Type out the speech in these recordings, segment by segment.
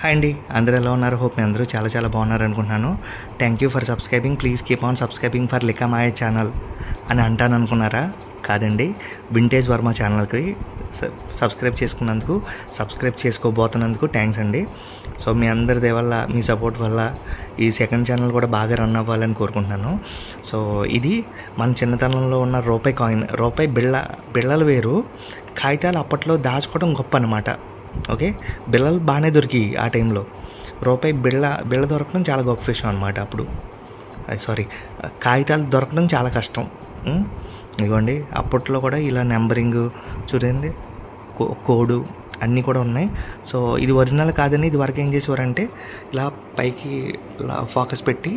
Hi అండి, అందరూ ఎలా ఉన్నారు? హోప్ మీ అందరూ చాలా చాలా బాగున్నారు అనుకుంటున్నాను. Thank you for subscribing. Please keep on subscribing for లికామాయ ఛానల్ అని అంటాను అనుకున్నారా? కాదండి, వింటేజ్ వర్మ ఛానల్కి సబ్స్క్రైబ్ చేసుకున్నందుకు, సబ్స్క్రైబ్ చేసుకోబోతున్నందుకు థ్యాంక్స్ అండి. సో మీ అందరి వల్ల, మీ సపోర్ట్ వల్ల ఈ సెకండ్ ఛానల్ కూడా బాగా రన్ అవ్వాలని కోరుకుంటున్నాను. సో ఇది మన చిన్నతనంలో ఉన్న రూపాయి కాయిన్, రూపాయి బిళ్ళలు వేరు, కాగితాలు అప్పట్లో దాచుకోవడం గొప్ప అనమాట. ఓకే, బిళ్ళలు బాగానే దొరికి ఆ టైంలో, రూపాయి బిళ్ళ దొరకడం చాలా గొప్ప విషయం అనమాట. అప్పుడు కాగితాలు దొరకడం చాలా కష్టం. ఇదిగోండి, అప్పట్లో కూడా ఇలా నెంబరింగ్ చూడండి, కోడు అన్నీ కూడా ఉన్నాయి. సో ఇది ఒరిజినల్ కాదని ఇది వరకు ఏం చేసేవారంటే ఇలా పైకి ఇలా ఫోకస్ పెట్టి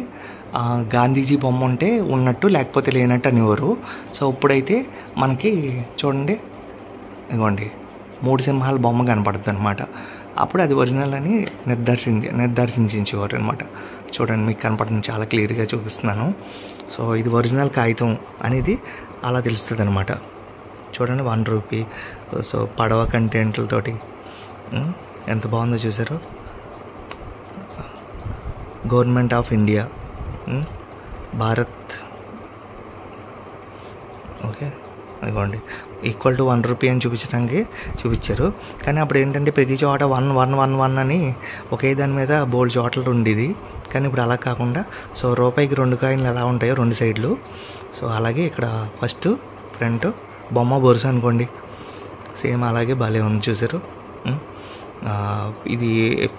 గాంధీజీ బొమ్మ ఉంటే ఉన్నట్టు, లేకపోతే లేనట్టు అనేవారు. సో ఇప్పుడైతే మనకి చూడండి, ఇదిగోండి 3 సింహాల బొమ్మ కనపడుతుంది అనమాట. అప్పుడు అది ఒరిజినల్ అని నిర్ధారించేవారు అనమాట. చూడండి, మీకు కనపడుతుంది, చాలా క్లియర్గా చూపిస్తున్నాను. సో ఇది ఒరిజినల్ కాగితం అనేది అలా తెలుస్తుంది అనమాట. చూడండి, 1 రూపీ. సో పడవ కంటెంట్లతోటి ఎంత బాగుందో చూసారు. Government of India, Bharat. Okay, అదిగోండి, ఈక్వల్ టు 1 రూపీ అని చూపించారు. కానీ అప్పుడు ఏంటంటే ప్రతి చోట 1 అని ఒకే దాని మీద బోల్డ్ చోట్ల ఉండేది. కానీ ఇప్పుడు అలా కాకుండా, సో రూపాయికి 2 కాయిన్లు ఎలా ఉంటాయో 2 సైడ్లు, సో అలాగే ఇక్కడ ఫస్ట్ ఫ్రంట్ బొమ్మ బొరుసు అనుకోండి, సేమ్ అలాగే భలే ఉంది చూసారు. ఇది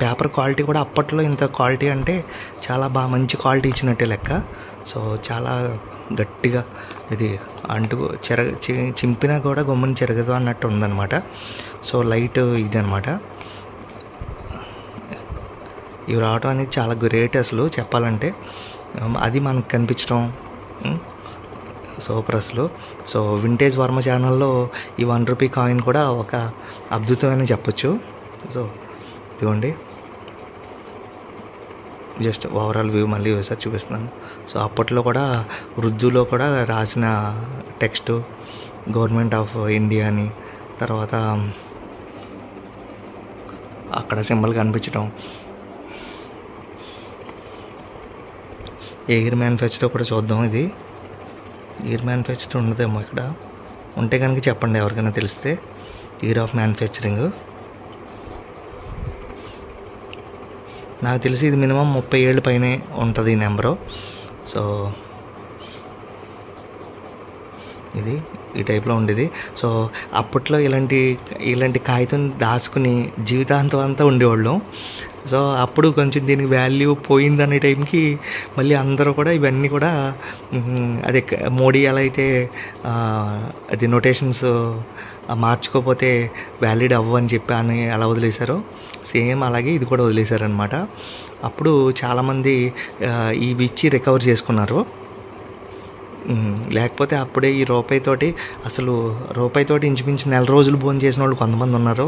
పేపర్ క్వాలిటీ కూడా అప్పట్లో ఇంత క్వాలిటీ అంటే చాలా బాగా మంచి క్వాలిటీ ఇచ్చినట్టే లెక్క. సో చాలా గట్టిగా ఇది చింపినా కూడా గమ్ముని చెరగదు అన్నట్టు ఉందన్నమాట. సో లైట్ ఇది అనమాట. ఇవి రావటం అనేది చాలా గ్రేట్ అసలు చెప్పాలంటే. అది మనకు కనిపించడం సూపర్ అసలు. సో వింటేజ్ వర్మ ఛానల్లో ఈ 1 రూపీ కాయిన్ కూడా ఒక అద్భుతమని చెప్పొచ్చు. సో ఇదిగోండి, జస్ట్ ఓవరాల్ వ్యూ మళ్ళీ ఒకసారి చూపిస్తున్నాను. సో అప్పట్లో కూడా ఉర్దూలో కూడా రాసిన టెక్స్ట్ గవర్నమెంట్ ఆఫ్ ఇండియా అని, తర్వాత అక్కడ సింబల్ కనిపించడం, ఎయిర్ మ్యానుఫ్యాక్చర్ కూడా చూద్దాం. ఇది ఎయిర్ మ్యానుఫ్యాక్చర్ ఉండదేమో, ఇక్కడ ఉంటే కనుక చెప్పండి ఎవరికైనా తెలిస్తే. ఇయర్ ఆఫ్ మ్యానుఫ్యాక్చరింగ్ నాకు తెలిసి ఇది మినిమం 30 ఏళ్ళ పైనే ఉంటుంది ఈ నెంబరు. సో ఇది ఈ టైప్లో ఉండేది. సో అప్పట్లో ఇలాంటి కాగితం దాచుకుని జీవితాంతం అంతా ఉండేవాళ్ళం. సో అప్పుడు కొంచెం దీనికి వాల్యూ పోయిందనే టైంకి మళ్ళీ అందరూ కూడా ఇవన్నీ కూడా అదే మోడీ ఎలా అయితే అది నోటేషన్స్ మార్చుకోకపోతే వ్యాలిడ్ అవ్వని చెప్పి అని అలా వదిలేశారో, సేమ్ అలాగే ఇది కూడా వదిలేశారనమాట. అప్పుడు చాలామంది ఇవి ఇచ్చి రికవర్ చేసుకున్నారు. లేకపోతే అప్పుడే ఈ రూపాయితోటి ఇంచుమించు 1 రోజులు భోజనం చేసిన వాళ్ళు కొంతమంది ఉన్నారు,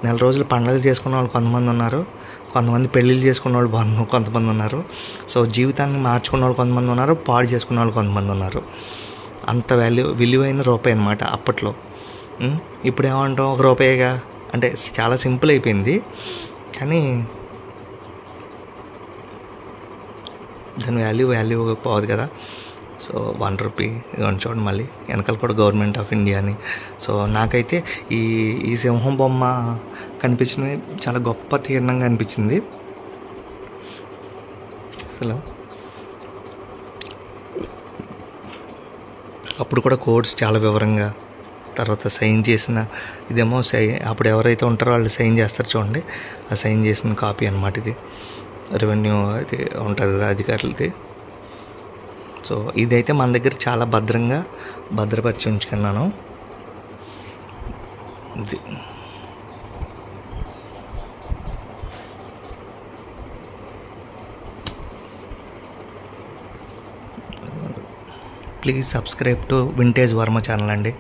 1 రోజులు పండుగలు చేసుకున్న వాళ్ళు కొంతమంది ఉన్నారు, కొంతమంది పెళ్ళిళ్ళు చేసుకున్న వాళ్ళు కొంతమంది ఉన్నారు. సో జీవితాన్ని మార్చుకున్న వాళ్ళు కొంతమంది ఉన్నారు, పాడు చేసుకున్న వాళ్ళు కొంతమంది ఉన్నారు. అంత విలువైన రూపాయి అనమాట అప్పట్లో. ఇప్పుడు ఏమంటాం, 1 రూపాయిగా అంటే చాలా సింపుల్ అయిపోయింది. కానీ దాని వాల్యూ పోదు కదా. సో 1 రూపీ ఇదిగోండి, చూడండి మళ్ళీ వెనకాల కూడా గవర్నమెంట్ ఆఫ్ ఇండియా అని. సో నాకైతే ఈ సింహం బొమ్మ కనిపించినవి చాలా గొప్ప తీర్ణంగా అనిపించింది అసలు. అప్పుడు కూడా కోడ్స్ చాలా వివరంగా, తర్వాత సైన్ చేసిన ఇదేమో అప్పుడు ఎవరైతే ఉంటారో వాళ్ళు సైన్ చేస్తారు చూడండి, ఆ సైన్ చేసిన కాపీ అనమాట ఇది. రెవెన్యూ అది ఉంటుంది కదా, అధికారులది. సో ఇదైతే మన దగ్గర చాలా భద్రపరిచి ఉంచుకున్నాను. ఇది please subscribe to vintage Varma channel అండి.